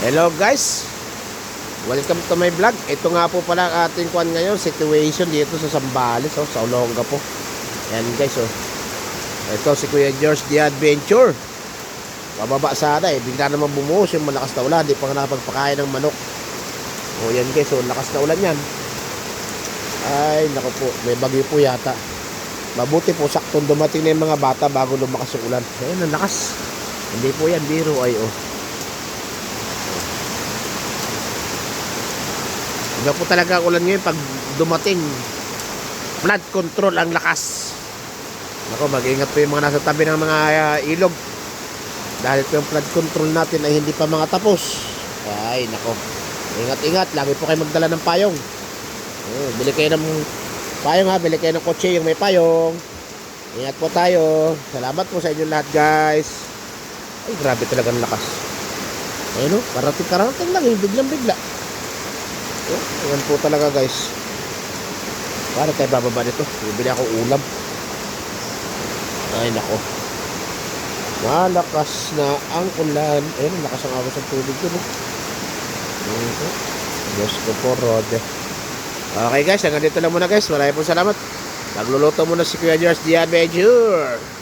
Hello guys, welcome to my vlog. Ito nga po pala ang ating kuan ngayon, situation dito sa Zambales, sa Olonga po. Yan guys, ito si Kuya George the Adventure. Pababa sana bigla naman bumuhos yung malakas na ulan. Di pa nga nakapagpakain ng manok. Yan guys, lakas na ulan yan. Ay naku po, may bagyo po yata. Mabuti po saktong dumating na yung mga bata bago lumakas yung ulan. Ayun, ang lakas. Hindi po yan biro ay Iba po talaga ang ulan ngayon pag dumating. Flood control ang lakas. Nako, mag-ingat po yung mga nasa tabi ng mga ilog. Dahil po yung flood control natin ay hindi pa mga tapos. Ay, nako. Ingat-ingat. Lagi po kayo magdala ng payong. Bili kayo ng payong ha. Bili kayo ng kotse yung may payong. Ingat po tayo. Salamat po sa inyo lahat guys. Ay, grabe talaga ang lakas. Ayun karating lang. Biglang-bigla. Ayan po talaga guys. Para tayo bababa nito. Bibili ako ulam. Ay nako, malakas na ang ulan. Ayun, lakas ang agos ng tubig dun Diyos ko po Rode. Okay guys, hanggang dito lang muna guys. Maraming po salamat. Nagluluto muna si Kuya George the Adventure.